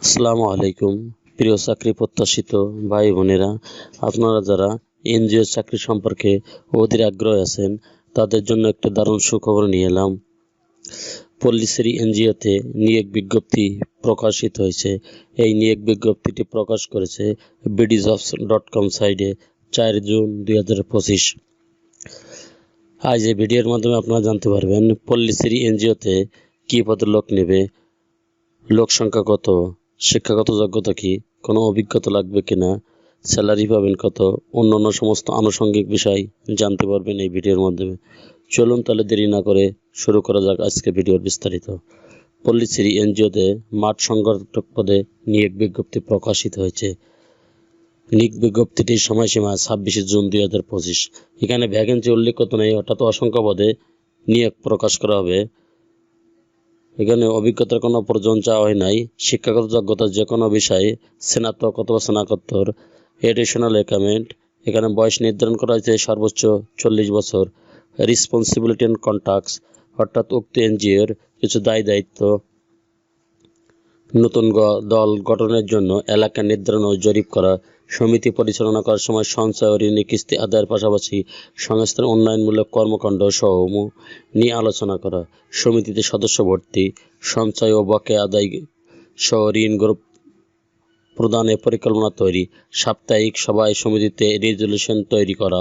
আসসালামু আলাইকুম প্রিয় চাকরি প্রত্যাশিত ভাই বোনেরা, আপনারা যারা এনজিও চাকরি সম্পর্কে অধীর আগ্রহ আছেন তাদের জন্য একটা দারুণ সুখবর নিয়ে এলাম। পল্লীশ্রী এনজিওতে নিয়োগ বিজ্ঞপ্তি প্রকাশিত হয়েছে। এই নিয়োগ বিজ্ঞপ্তিটি প্রকাশ করেছে bdjobs.com সাইটে 4 জুন 2025। আজ এই ভিডিওর মাধ্যমে আপনারা জানতে পারবেন পল্লীশ্রী এনজিওতে কী পদে লোক নেবে, লোক সংখ্যা কত, শিক্ষাগত যোগ্যতা কি, কোনো অভিজ্ঞতা লাগবে কিনা, স্যালারি পাবেন কত, অন্যান্য সমস্ত আনুষঙ্গিক বিষয় জানতে পারবেন এই ভিডিওর মাধ্যমে। চলুন তাহলে দেরি না করে শুরু করা যাক আজকে ভিডিওর বিস্তারিত। পল্লীশ্রী এনজিওতে মাঠ সংগঠক পদে নিয়োগ বিজ্ঞপ্তি প্রকাশিত হয়েছে। নিয়োগ বিজ্ঞপ্তিটির সময়সীমা 26 জুন 2025। এখানে ভ্যাকেন্সি উল্লেখিত নেই, অর্থাৎ অসংখ্য পদে নিয়োগ প্রকাশ করা হবে। এখানে অভিজ্ঞতার কোনো প্রয়োজন চাওয়া হয় নাই। শিক্ষাগত যোগ্যতা যে কোনো বিষয়ে স্নাতক অথবা স্নাতকোত্তর, এডিশনাল অ্যাকাউন্ট। এখানে বয়স নির্ধারণ করা হয়েছে সর্বোচ্চ 40 বছর। রেসপন্সিবিলিটি অ্যান্ড কন্ট্যাক্টস, অর্থাৎ উক্ত এনজিওর কিছু দায়িত্ব: নতুন দল গঠনের জন্য এলাকা নির্ধারণ ও জরিপ করা, সমিতি পরিচালনা করার সময় সঞ্চয় ও ঋণের কিস্তি আদায়ের পাশাপাশি সংস্থার উন্নয়নমূলক কর্মকাণ্ড সহ নিয়ে আলোচনা করা, সমিতিতে সদস্য ভর্তি, সঞ্চয় ও বকেয়া আদায় সহ ঋণ প্রদানের পরিকল্পনা তৈরি, সাপ্তাহিক সভায় সমিতিতে রেজুলেশন তৈরি করা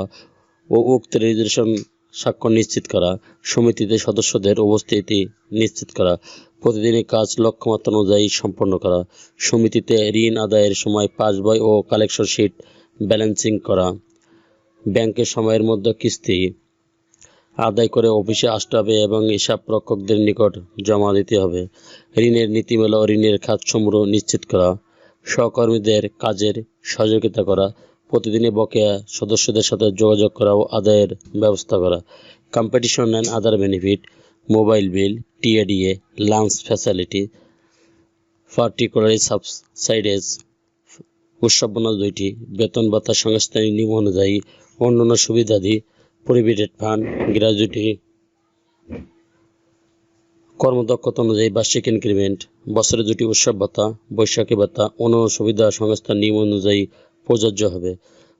ও উক্ত রেজুলেশন স্বাক্ষর নিশ্চিত করা, সমিতিতে সদস্যদের উপস্থিতি নিশ্চিত করা, প্রতিদিনের কাজ লক্ষ্যমাত্রা অনুযায়ী সম্পন্ন করা, সমিতিতে ঋণ আদায়ের সময় পাসবই ও কালেকশন শিট ব্যালেন্সিং করা, ব্যাংকের সময়ের মধ্যে কিস্তি আদায় করে অফিসে আসতে হবে এবং হিসাব রক্ষকদের নিকট জমা দিতে হবে, ঋণের নীতিমালা ও ঋণের খাতসমূহ নিশ্চিত করা, সহকর্মীদের কাজের সহযোগিতা করা, প্রতিদিনই বকেয়া সদস্যদের সাথে যোগাযোগ করা ও আদায়ের ব্যবস্থা করা, competition and other benefit, mobile bill, TA DA, lunch facility, particular subsidies, উৎসব বোনাস 2টি, বেতন ভাতা সংস্থার নিয়ম অনুযায়ী, অন্যান্য সুবিধাদি, প্রভিডেন্ট ফান্ড, গ্র্যাজুইটি, কর্মদক্ষতা অনুযায়ী বার্ষিক ইনক্রিমেন্ট, বছরে 2টি উৎসব ভাতা, বৈশাখী ভাতা, অন্যান্য সুবিধা সংস্থার নিয়ম অনুযায়ী প্রযোজ্য হবে।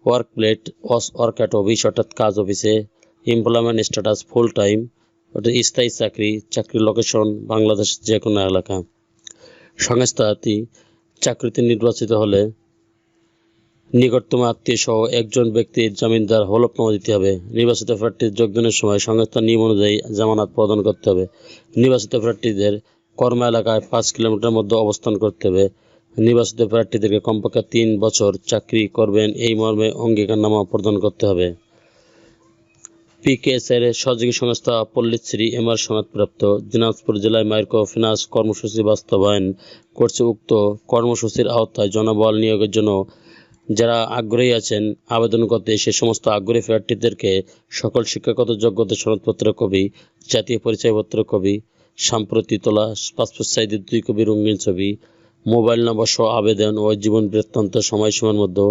ওয়ার্ক অ্যাট অফিস, অর্থাৎ কাজ অফিসে। এমপ্লয়মেন্ট স্ট্যাটাস ফুল টাইম, অর্থাৎ স্থায়ী চাকরি, চাকরির লোকেশন বাংলাদেশ যে কোনো এলাকা। সংস্থাটি চাকরিতে নির্বাচিত হলে নিকটতম আত্মীয় সহ একজন ব্যক্তির জামিনদার হলফনামা দিতে হবে। নির্বাচিত প্রার্থীর যোগদানের সময় সংস্থার নিয়ম অনুযায়ী জামানত প্রদান করতে হবে। নির্বাচিত প্রার্থীদের কর্ম এলাকায় 5 কিলোমিটার মধ্যে অবস্থান করতে হবে। নির্বাচিত প্রার্থীদেরকে কমপক্ষে 3 বছর চাকরি করবেন এই মর্মে অঙ্গীকারনামা প্রদান করতে হবে। পিকেএসের সহযোগী সংস্থা পল্লীশ্রী এমআর সনদপ্রাপ্ত দিনাজপুর জেলায় মাইক্রো ফিন্যান্স কর্মসূচি বাস্তবায়ন করছে। উক্ত কর্মসূচির আওতায় জনবল নিয়োগের জন্য যারা আগ্রহী আছেন আবেদন করতে সে সমস্ত আগ্রহী প্রার্থীদেরকে সকল শিক্ষাগত যোগ্যতা সনদপত্রের কপি, জাতীয় পরিচয়পত্র কপি, সাম্প্রতিক তোলা পাসপোর্ট সাইজের 2 কপি রঙিন ছবি, মোবাইল নম্বর সহ আবেদন ও জীবন বৃত্তান্ত সময়সীমার মধ্যে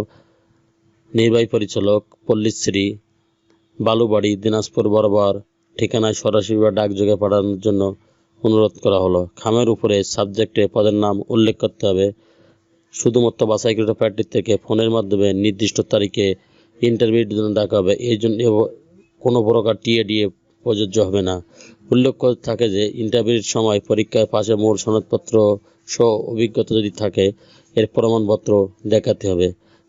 নির্বাহী পরিচালক পল্লীশ্রী, বালুবাড়ি, দিনাজপুর বরাবর ঠিকানায় সরাসরি বা ডাকযোগে পাঠানোর জন্য অনুরোধ করা হলো। খামের উপরে সাবজেক্টে পদের নাম উল্লেখ করতে হবে। শুধুমাত্র বাছাইকৃত প্রার্থীর থেকে ফোনের মাধ্যমে নির্দিষ্ট তারিখে ইন্টারভিউর জন্য ডাকা হবে। এই জন্য কোনো প্রকার টিএডিএ প্রযোজ্য হবে না। উল্লেখ করে থাকে যে ইন্টারভিউর সময় পরীক্ষায় পাশে মূল সনদপত্র সহ অভিজ্ঞতা যদি থাকে এর প্রমাণপত্র দেখাতে হবে।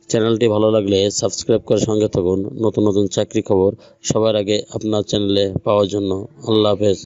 চ্যানেলটি ভালো লাগলে সাবস্ক্রাইব করে সঙ্গে থাকুন নতুন নতুন চাকরি খবর সবার আগে আপনার চ্যানেলে পাওয়ার জন্য। আল্লাহ হাফেজ।